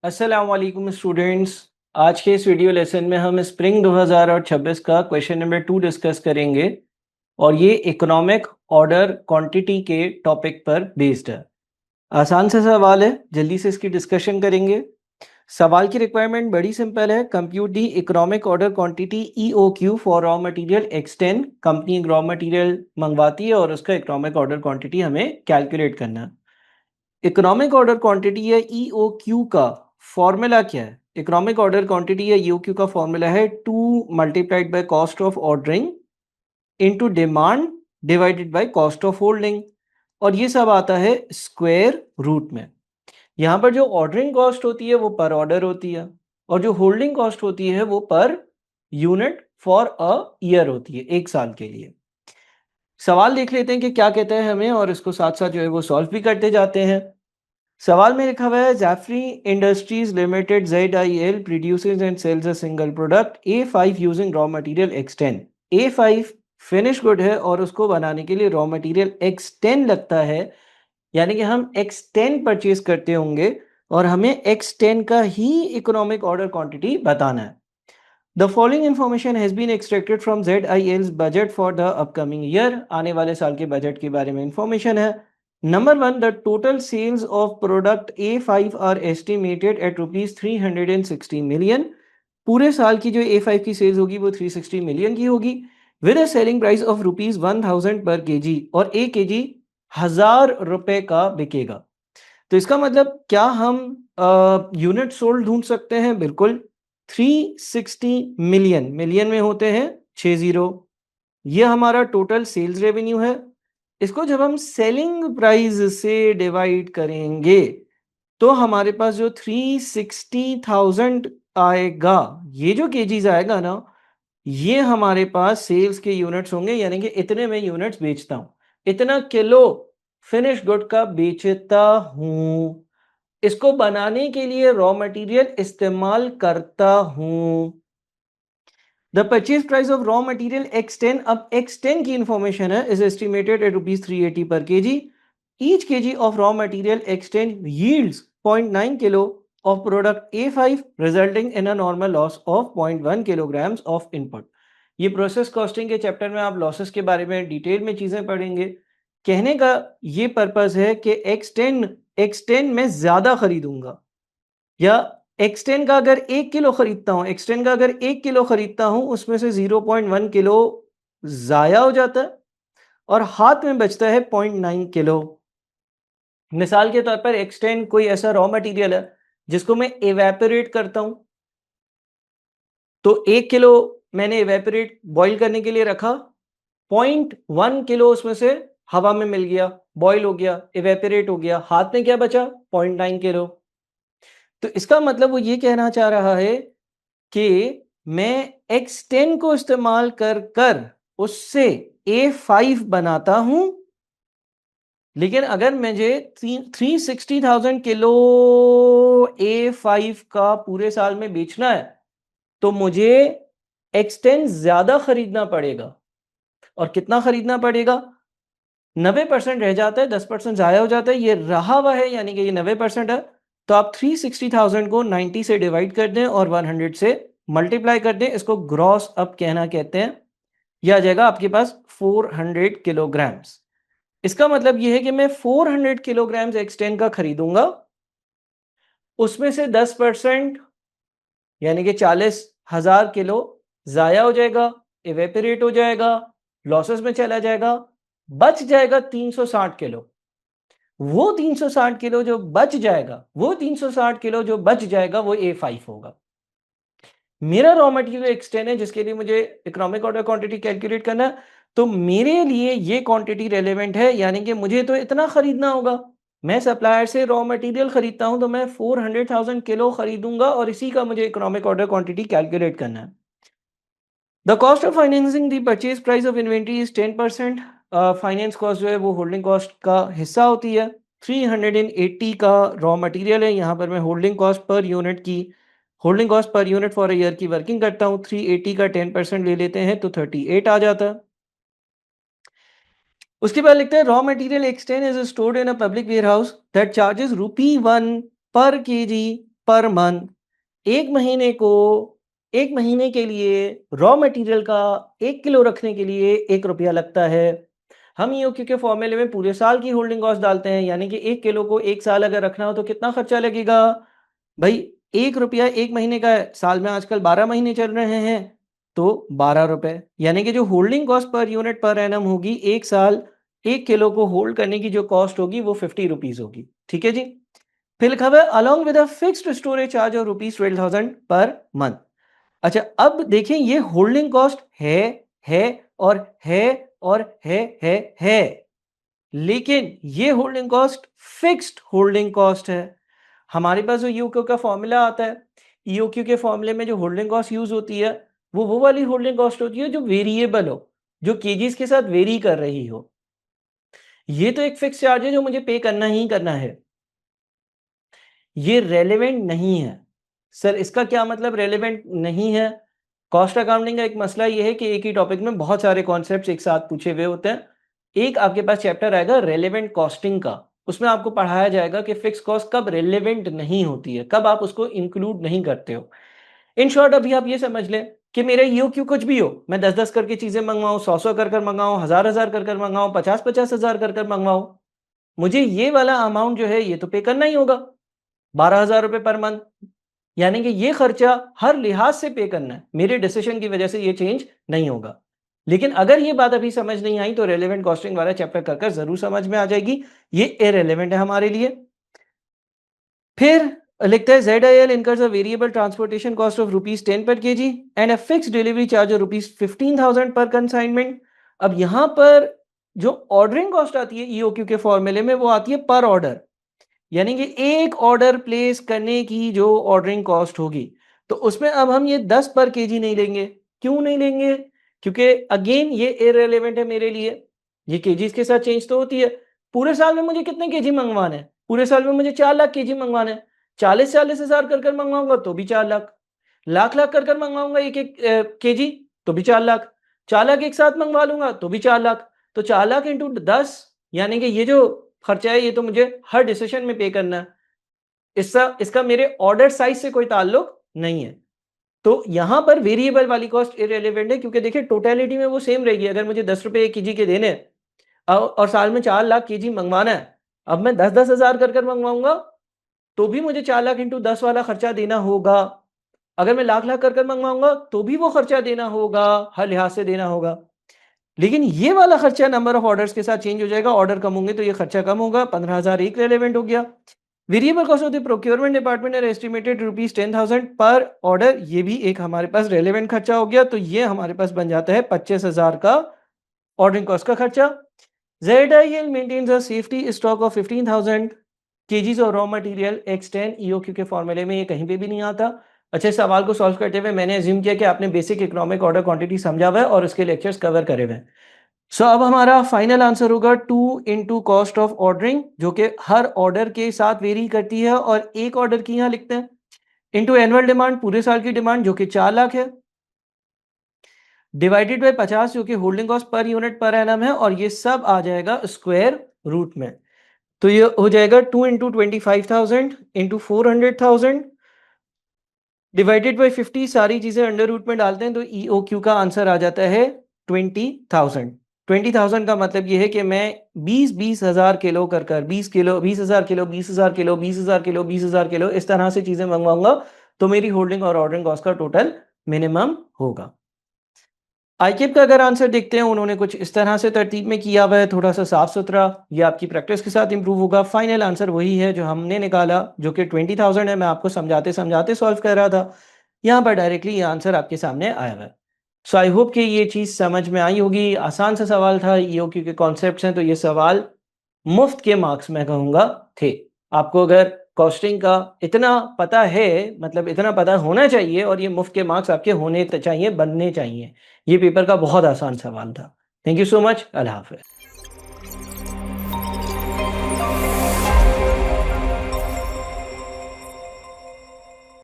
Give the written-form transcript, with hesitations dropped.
अस्सलाम वालेकुम स्टूडेंट्स। आज के इस वीडियो लेसन में हम स्प्रिंग 2026 का क्वेश्चन नंबर 2 डिस्कस करेंगे और ये इकोनॉमिक ऑर्डर क्वांटिटी के टॉपिक पर बेस्ड है। आसान सा सवाल है, जल्दी से इसकी डिस्कशन करेंगे। सवाल की रिक्वायरमेंट बड़ी सिंपल है। Compute the economic order quantity EOQ for raw material X10। Company raw material मंगवाती है और उसका इकोनॉमिक ऑर्डर क्वांटिटी हमें कैलकुलेट करना है। इकोनॉमिक ऑर्डर क्वांटिटी या EOQ का फॉर्मूला क्या है? इकोनॉमिक ऑर्डर क्वांटिटी या EOQ का फॉर्मूला है 2 multiplied by cost of ordering into demand divided by cost of holding, और ये सब आता है स्क्वायर रूट में। यहाँ पर जो ऑर्डरिंग कॉस्ट होती है वो पर ऑर्डर होती है और जो होल्डिंग कॉस्ट होती है वो per unit for a year होती है, एक साल के लिए। सवाल देख लेते हैं कि क्या कहता है हमें और इसको साथ साथ जो है वो सॉल्व भी करते जाते हैं। सवाल में लिखा हुआ है Jeffrey Industries Limited ZIL produces and sells a single product A5 using raw material X10। A5 finish good है और उसको बनाने के लिए रॉ मटेरियल X10 लगता है, यानी कि हम X10 परचेज करते होंगे और हमें X10 का ही इकोनॉमिक ऑर्डर क्वांटिटी बताना है। The following information has been extracted from ZIL's budget for the upcoming year। आने वाले साल के बजट के बारे में इंफॉर्मेशन है। Number 1, the total sales of product A5 are estimated at rupees 360 million। पूरे साल की जो A5 की सेल्स होगी वो 360 मिलियन की होगी with a selling price of rupees 1000 पर केजी, और एक केजी 1000 रुपए का बिकेगा। तो इसका मतलब क्या हम यूनिट सोल्ड ढूंढ सकते हैं? बिल्कुल। 360 मिलियन, मिलियन में होते हैं 60। ये हमारा टोटल सेल्स रेवेन्यू है। इसको जब हम सेलिंग प्राइस से डिवाइड करेंगे तो हमारे पास जो 360,000 आएगा, ये जो केजीज आएगा ना, ये हमारे पास सेल्स के यूनिट्स होंगे, यानी कि इतने में यूनिट्स बेचता हूं, इतना किलो फिनिश गुड का बेचता हूं, इसको बनाने के लिए रॉ मटेरियल इस्तेमाल करता हूं। The purchase price of raw material X10, अब X10 की इंफॉर्मेशन है, इज एस्टिमेटेड एट रुपीज 380 पर KG. Each KG of raw material X10 yields 0.9 kilo of product A5 resulting in a normal loss of 0.1 kilograms of input। ये process costing के chapter में आप losses के बारे में डिटेल में चीजें पढ़ेंगे। कहने का ये पर्पस है कि X10 में ज्यादा खरीदूंगा, या X10 का अगर 1 किलो खरीदता हूं, X10 का अगर 1 किलो खरीदता हूं, उसमें से 0.1 किलो जाया हो जाता है और हाथ में बचता है 0.9 किलो। मिसाल के तौर पर X10 कोई ऐसा रॉ मटेरियल है जिसको मैं एवेपोरेट करता हूं, तो 1 किलो मैंने एवेपोरेट बॉईल करने के लिए रखा, 0.1 किलो उसमें से हवा में मिल गया, बॉईल हो गया, एवेपोरेट हो गया, हाथ में क्या बचा? 0.9 किलो। तो इसका मतलब वो ये कहना चाह रहा है कि मैं X10 को इस्तेमाल कर कर उससे A5 बनाता हूं, लेकिन अगर मुझे 360,000 किलो A5 का पूरे साल में बेचना है तो मुझे X10 ज्यादा खरीदना पड़ेगा। और कितना खरीदना पड़ेगा? 90% रह जाता है, 10% जाया हो जाता है, ये रहा हुआ है, यानी कि ये 90% है। तो आप 360,000 को 90 से डिवाइड कर दें और 100 से मल्टीप्लाई कर दें, इसको ग्रॉस अप कहना कहते हैं। यह आ जाएगा आपके पास 400 किलोग्राम्स। इसका मतलब यह है कि मैं 400 किलोग्राम्स X10 का खरीदूंगा, उसमें से 10% यानी कि 40,000 किलो जाया हो जाएगा, इवेपोरेट हो जाएगा, लॉसेस में चला जाएगा, बच जाएगा 360 किलो। वो 360 किलो जो बच जाएगा, वो 360 किलो जो बच जाएगा वो A5 होगा। मेरा रॉ मटेरियल X10 है जिसके लिए मुझे इकोनॉमिक ऑर्डर क्वांटिटी कैलकुलेट करना है, तो मेरे लिए ये क्वांटिटी रेलेवेंट है, यानी कि मुझे तो इतना खरीदना होगा। मैं सप्लायर से रॉ मटेरियल खरीदता हूं तो मैं 400,000 किलो खरीदूंगा और इसी का मुझे इकोनॉमिक ऑर्डर क्वांटिटी कैलकुलेट करना है। The cost of financing the purchase price of inventory is 10%। Finance cost जो है वो होल्डिंग कॉस्ट का हिस्सा होती है। 380 का रॉ मटेरियल है, यहाँ पर मैं होल्डिंग कॉस्ट पर यूनिट की, holding cost per unit for a year की वर्किंग करता हूँ। 380 का 10% ले लेते हैं तो 38 आ जाता है। उसके बाद लिखते हैं raw material X10 is stored in a public warehouse that charges ₹1 per KG per month. एक महीने के लिए रॉ मटेरियल का 1 किलो रखने के लिए 1 रुपया लगता है। हम ईओक्यू के फॉर्मूले में पूरे साल की होल्डिंग कॉस्ट डालते हैं, यानी कि 1 किलो को 1 साल अगर रखना हो तो कितना खर्चा लगेगा भाई? 1 रुपया 1 महीने का है, साल में आजकल 12 महीने चल रहे हैं तो 12 रुपए, यानी कि जो holding cost per unit per annum होगी 1 साल 1 किलो को होल्ड करने की जो कॉस्ट होगी वो 50 रुपीज होगी। ठीक है जी। फिर लिखा हुआ है along with a fixed storage charge of rupees 12,000 per month. अच्छा, अब देखें ये होल्डिंग कॉस्ट है और है और है, लेकिन ये holding cost fixed holding cost है। हमारे पास जो ईओक्यू का फॉर्मूला आता है, ईओक्यू के फॉर्मूले में जो होल्डिंग कॉस्ट यूज होती है वो वाली होल्डिंग कॉस्ट होती है जो वेरिएबल हो, जो केजीज के साथ वेरी कर रही हो। ये तो एक फिक्स चार्ज है जो मुझे पे करना ही करना है, ये रेलेवेंट नहीं है। सर इसका क्या मतलब रेलेवेंट नहीं है? कॉस्ट अकाउंटिंग का एक मसला ये है कि एक ही टॉपिक में बहुत सारे कॉन्सेप्ट्स एक साथ पूछे हुए होते हैं। एक आपके पास चैप्टर आएगा रेलेवेंट कॉस्टिंग का, उसमें आपको पढ़ाया जाएगा कि फिक्स कॉस्ट कब रेलेवेंट नहीं होती है, कब आप उसको इंक्लूड नहीं करते हो। इन शॉर्ट अभी आप ये समझ लें कि मेरा ईओक्यू कुछ भी हो, मैं 10-10 करके चीजें मंगवाऊं, 100-100 कर मंगाऊं, 1000-1000 कर मंगाऊं, 50-50 हजार कर मंगवाऊं, मुझे ये वाला अमाउंट जो है ये तो पे करना ही होगा, 12,000 रुपए पर मंथ। यानी कि ये खर्चा हर लिहाज से पे करना है, मेरे डिसीजन की वजह से ये चेंज नहीं होगा। लेकिन अगर ये बात अभी समझ नहीं आई तो रेलेवेंट कॉस्टिंग वाला चैप्टर कर जरूर समझ में आ जाएगी, ये इररिलेवेंट है हमारे लिए। फिर लिखता है ZIL incurs a variable transportation cost of ₹10 per kg and a fixed delivery charge of ₹15,000 per consignment। अब यहां पर जो ऑर्डरिंग कॉस्ट आती है ईओक्यू के फॉर्मूले में वो आती है पर ऑर्डर, यानी कि एक ऑर्डर प्लेस करने की जो ऑर्डरिंग कॉस्ट होगी, तो उसमें अब हम ये 10 पर केजी नहीं लेंगे। क्यों नहीं लेंगे? क्योंकि अगेन ये इररिलेवेंट है मेरे लिए, ये केजीज के साथ चेंज तो होती है। पूरे साल में मुझे कितने केजी मंगवाने हैं? पूरे साल में मुझे 4 लाख केजी मंगवाने हैं। 40-40 हजार कर मंगवाऊंगा तो भी 4 लाख, लाख लाख कर मंगवाऊंगा एक एक केजी तो भी 4 लाख, 4 लाख एक साथ मंगवा लूंगा तो भी 4 लाख, तो 4 लाख इंटू 10, यानी कि ये जो खर्चा है ये तो मुझे हर डिसीजन में पे करना है। इसका मेरे ऑर्डर साइज से कोई ताल्लुक नहीं है। तो यहां पर वेरिएबल वाली कॉस्ट इररिलेवेंट है, क्योंकि देखिए टोटलिटी में वो सेम रहेगी। अगर मुझे 10 रुपए एक केजी के देने हैं और साल में 4 लाख केजी मंगवाना है, अब मैं 10-10 हजार कर मंगवाऊंगा तो भी मुझे 4 लाख इंटू 10 वाला खर्चा देना होगा। अगर मैं लाख लाख कर मंगवाऊंगा तो भी वो खर्चा देना होगा, हर लिहाज से देना होगा। लेकिन ये वाला खर्चा नंबर ऑफ ऑर्डर्स के साथ चेंज हो जाएगा, ऑर्डर कम होंगे तो ये खर्चा कम होगा, 15,000 एक रेलेवेंट हो गया। Variable cost of the procurement department are estimated ₹10,000 per order, ये भी एक हमारे पास रेलेवेंट खर्चा हो गया, तो ये हमारे पास बन जाता है 25,000 का ऑर्डरिंग कॉस्ट का खर्चा। ZIL maintains a safety stock of 15,000 KGs और रॉ मटेरियल X10 ईओक्यू के फॉर्मूले में ये कहीं पे भी नहीं आता। अच्छा, इस सवाल को सॉल्व करते हुए मैंने अज्यूम किया कि आपने बेसिक इकोनॉमिक ऑर्डर क्वांटिटी समझा हुआ है और उसके लेक्चर्स कवर करे हुए हैं। सो अब हमारा फाइनल आंसर होगा 2 इंटू कॉस्ट ऑफ ऑर्डरिंग, जो कि हर ऑर्डर के साथ वेरी करती है, और एक ऑर्डर की यहाँ लिखते हैं, इंटू एनुअल डिमांड पूरे साल की डिमांड जो कि 4 लाख है, डिवाइडेड बाय 50 जो कि holding cost per unit per annum है, और ये सब आ जाएगा स्क्वायर रूट में। तो ये हो जाएगा 2 इंटू 25,000 इंटू 400,000 डिवाइडेड बाय 50, सारी चीजें अंडर रूट में डालते हैं तो ईओक्यू का आंसर आ जाता है 20,000। 20,000 का मतलब ये है कि मैं 20 हजार किलो कर 20 kilo 20,000 kilo 20,000 kilo 20,000 kilo 20,000 kilo इस तरह से चीजें मंगवाऊंगा तो मेरी होल्डिंग और ऑर्डरिंग कॉस्ट का टोटल मिनिमम होगा। आईकेप का अगर आंसर देखते हैं, उन्होंने कुछ इस तरह से तरतीब में किया हुआ है, थोड़ा सा साफ सुथरा, ये आपकी प्रैक्टिस के साथ इंप्रूव होगा। फाइनल आंसर वही है जो हमने निकाला, जो कि 20,000 है। मैं आपको समझाते समझाते सॉल्व कर रहा था, यहाँ पर डायरेक्टली ये आंसर आपके सामने आया हुआ है। सो आई होप कि ये चीज़ समझ में आई होगी। आसान सा सवाल था, ईओक्यू के कॉन्सेप्ट्स हैं, तो ये सवाल मुफ्त के मार्क्स मैं कहूँगा थे। आपको अगर कॉस्टिंग का इतना पता है, मतलब इतना पता होना चाहिए, और ये मुफ्त के मार्क्स आपके होने चाहिए, बनने चाहिए। ये पेपर का बहुत आसान सवाल था। Thank you so much. अल्लाह हाफ़िज़।